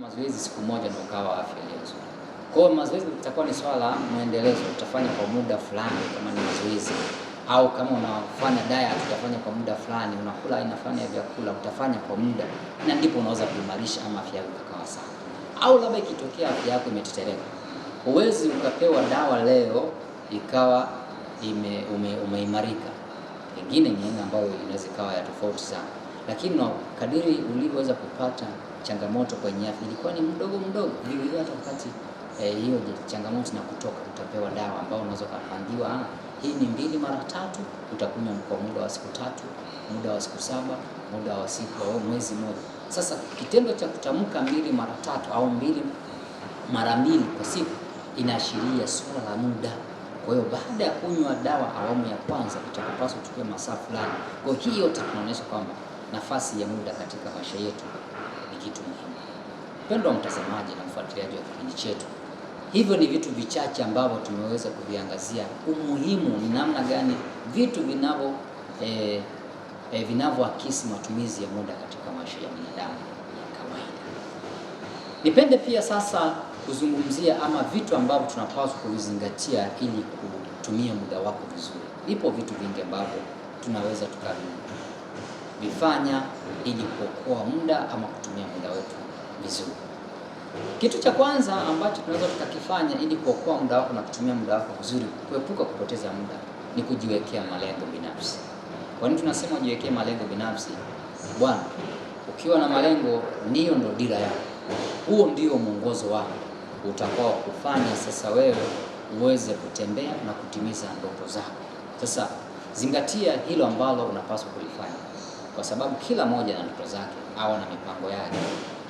Mazoezi siku moja na ukawa afya nzuri. Kwa hiyo mazoezi itakuwa ni swala la muendelezo, utafanya kwa muda fulani kama ni mazoezi, au kama unafanya diet utafanya kwa muda fulani, unakula aina fulani ya vyakula utafanya kwa muda, na ndipo unaweza kuimarisha ama afya yako ikawa sawa. Au labda ikitokea afya yako imetetereka, huwezi ukapewa dawa leo ikawa umeimarika. Pengine ni aina ambayo inaweza ikawa ya tofauti sana, lakini kadiri ulivyoweza kupata changamoto kwenye afya ilikuwa ni mdogo vile, hata wakati hiyo changamoto na kutoka, utapewa dawa ambayo unaweza kupangiwa, hii ni 2 mara 3, utakunywa kwa muda wa siku 3, muda wa siku 7, muda wa siku au mwezi mmoja. Sasa kitendo cha kutamka 2 mara 3 au 2 mara 2 kwa siku inaashiria swala la muda. Kwa hiyo baada ya kunywa dawa awamu ya kwanza itakupaswa kuchukua masaa fulani. Kwa hiyo yote tunaonyesha kwamba nafasi ya muda katika maisha yetu ni kitu muhimu. Mpendwa mtazamaji na mfuatiliaji wa kipindi chetu, hivyo ni vitu vichache ambavyo tumeweza kuviangazia, umuhimu ni namna gani vitu vinavyoakisi matumizi ya muda katika maisha ya binadamu ya kawaida. Nipende pia sasa kuzungumzia ama vitu ambavyo tunapaswa kuvizingatia ili kutumia muda wako vizuri. Vipo vitu vingi ambavyo tunaweza tukavifanya ili kuokoa muda ama kutumia muda wetu vizuri. Kitu cha kwanza ambacho tunaweza tukakifanya ili kuokoa muda wako na kutumia muda wako vizuri, kuepuka kupoteza muda, ni kujiwekea malengo binafsi. Kwa nini tunasema ujiwekee malengo binafsi? Bwana, ukiwa na malengo ndio dira yako. Huo ndio mwongozo wako utakao kufanya sasa wewe uweze kutembea na kutimiza ndoto zako. Sasa zingatia hilo ambalo unapaswa kulifanya, kwa sababu kila mmoja na ndoto zake au na mipango yake.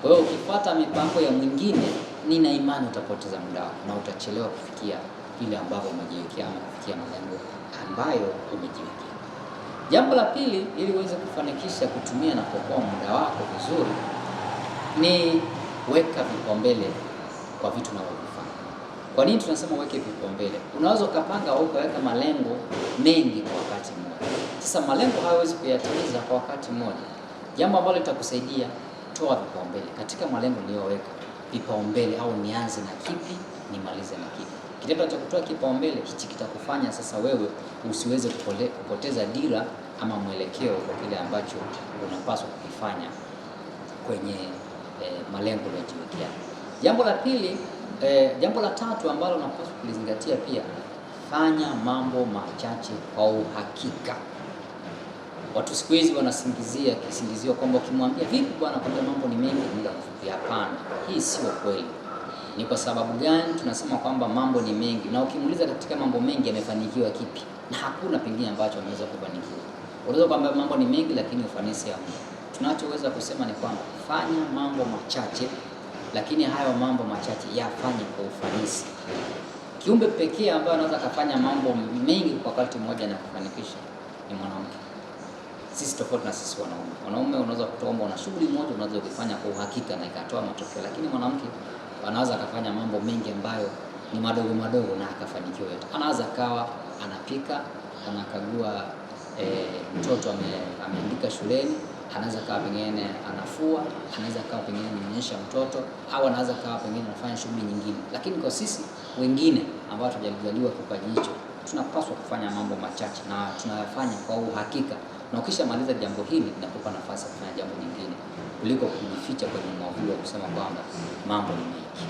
Kwa hiyo ukifuata mipango ya mwingine, nina imani utapoteza muda wako na utachelewa kufikia vile ambavyo umejiwekea ama kufikia malengo ambayo umejiwekea. Jambo la pili, ili uweze kufanikisha kutumia na kuokoa muda wako vizuri, ni weka vipaumbele kwa vitu unavyofanya. Kwa nini tunasema weke vipaumbele? Unaweza ukapanga au ukaweka malengo mengi kwa wakati mmoja. Sasa malengo hayawezi kuyatimiza kwa wakati mmoja. Jambo ambalo litakusaidia, toa vipaumbele katika malengo niliyoweka. Vipaumbele au nianze na kipi, nimalize na kipi. Kitendo cha kutoa kipaumbele hichi kitakufanya sasa wewe usiweze kupoteza dira ama mwelekeo kwa kile ambacho unapaswa kukifanya kwenye malengo uliyojiwekea. Jambo la tatu ambalo unapaswa kulizingatia pia, fanya mambo machache kwa uhakika. Watu siku hizi wanasingizia kisingizio kwamba ukimwambia vipi bwana, kwamba mambo ni mengi muda mfupi. Hapana, hii sio kweli. Ni kwa sababu gani tunasema kwamba mambo ni mengi? Na ukimuuliza katika mambo mengi amefanikiwa kipi? Na hakuna pengine ambacho ameweza kufanikiwa. Unaweza kwamba mambo ni mengi lakini ufanisi hamna. Tunachoweza kusema ni kwamba fanya mambo machache, lakini hayo mambo machache yafanye kwa ufanisi. Kiumbe pekee ambaye anaweza kufanya mambo mengi kwa wakati mmoja na kufanikisha ni mwanamke. Sisi tofauti na sisi wanaume. Wanaume unaweza kutomba una shughuli moja unaweza kufanya kwa uhakika na ikatoa matokeo, lakini mwanamke anaweza kufanya mambo mengi ambayo ni madogo na akafanikiwa yote. Anaweza kawa anapika, anakagua mtoto ameandika shuleni, anaweza kawa pengine anafua, anaweza kawa pengine ananyonyesha mtoto, au anaweza kawa pengine anafanya shughuli nyingine. Lakini kwa sisi wengine ambao hatujajaliwa kipaji hicho, tunapaswa kufanya mambo machache na tunayafanya kwa uhakika, na ukishamaliza jambo hili linakupa nafasi ya kufanya jambo lingine kuliko kujificha kwenye mwavuli wa kusema kwamba mambo ni mengi.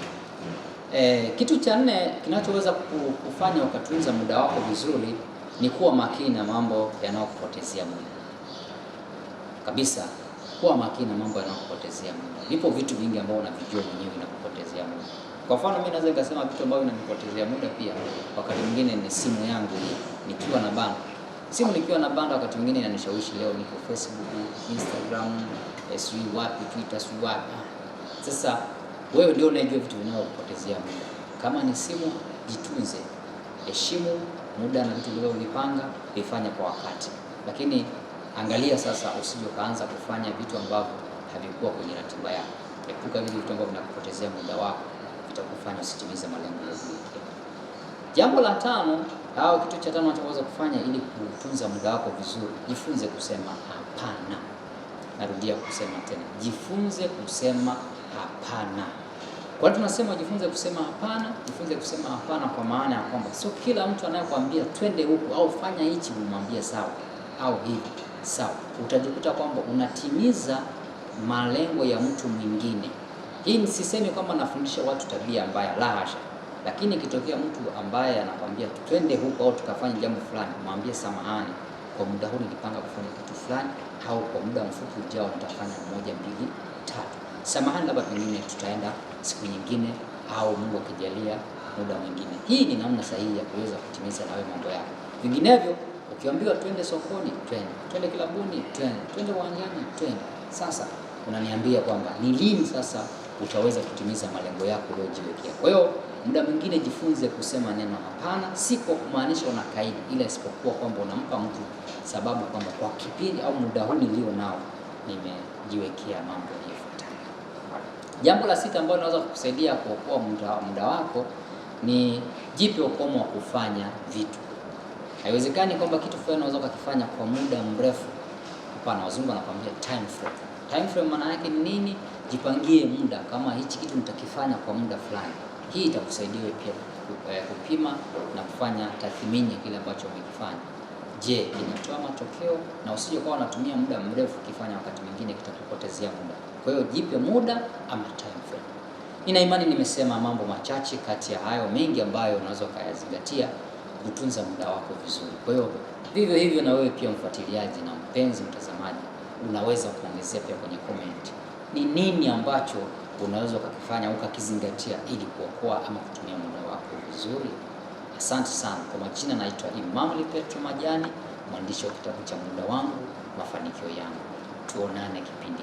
Kitu cha 4 kinachoweza kufanya ukatunza muda wako vizuri ni kuwa makini na mambo yanayokupotezea muda. Kabisa, kuwa makini na mambo yanayokupotezea muda. Vipo vitu vingi ambavyo unavijua mwenyewe vinakupotezea muda. Kwa mfano mimi naweza nikasema vitu ambavyo vinanipotezea muda pia wakati mwingine ni simu yangu nikiwa na bando. Simu nikiwa na bando wakati mwingine inanishawishi, leo niko Facebook, Instagram, wapi, Twitter, wapi. Sasa wewe ndio unajua vitu vinavyokupotezea muda. Kama ni simu, jitunze. Heshimu muda na vitu vilivyopanga, vifanye kwa wakati. Lakini angalia sasa usije kaanza kufanya vitu ambavyo havikuwa kwenye ratiba yako. Epuka vile vitu ambavyo vinakupotezea muda wako, vitakufanya usitimize malengo yako. Jambo la 5 au kitu cha 5 unachoweza kufanya ili kutunza muda wako vizuri, jifunze kusema hapana. Narudia kusema tena, jifunze kusema hapana. Kwa hiyo tunasema jifunze kusema hapana, jifunze kusema hapana, kwa maana ya kwamba sio kila mtu anayekwambia twende huku au fanya hichi umwambie sawa au hivi sawa. Utajikuta kwamba unatimiza malengo ya mtu mwingine. Hii sisemi kwamba nafundisha watu tabia mbaya, la hasha. Lakini ikitokea mtu ambaye anakwambia twende huko au tukafanya jambo fulani, mwambie samahani, kwa muda huu nilipanga kufanya kitu fulani, au kwa muda mfupi ujao nitafanya 1, 2, 3. Samahani, labda pengine tutaenda siku nyingine, au Mungu akijalia muda mwingine. Hii ni namna sahihi ya kuweza kutimiza nawe mambo yako. Vinginevyo ukiambiwa twende sokoni, twende kilabuni, twende uwanjani, twende. Sasa unaniambia kwamba ni lini sasa utaweza kutimiza malengo yako uliyojiwekea? Kwa hiyo muda mwingine jifunze kusema neno hapana, si kwa kumaanisha unakaidi, ila isipokuwa kwamba unampa mtu sababu kwamba kwa kipindi au muda huu nilio nao nimejiwekea mambo yafuatayo. Jambo la 6 ambalo linaweza kukusaidia kuokoa muda wako ni jipe ukomo wa kufanya vitu. Haiwezekani kwamba kitu fulani unaweza kukifanya kwa muda mrefu. Hapana, wazungu wanakuambia time frame. Time frame maana yake ni nini? Jipangie muda, kama hichi kitu nitakifanya kwa muda fulani. Hii itakusaidia pia kupima na kufanya tathmini ya kile ambacho umekifanya. Je, inatoa matokeo? Na usije kwa unatumia muda mrefu ukifanya, wakati mwingine kitakupotezea muda. Kwa hiyo jipe muda ama time frame. Nina imani nimesema mambo machache kati ya hayo mengi ambayo unaweza kuyazingatia kutunza muda wako vizuri. Kwa hiyo vivyo hivyo na wewe pia mfuatiliaji na mpenzi mtazamaji, unaweza kuongezea pia kwenye comment ni nini ambacho unaweza ukakifanya ukakizingatia ili kuokoa ama kutumia muda wako vizuri. Asante sana. Kwa majina naitwa Emmanuel Petro Majani, mwandishi wa kitabu cha Muda Wangu Mafanikio Yangu. Tuonane kipindi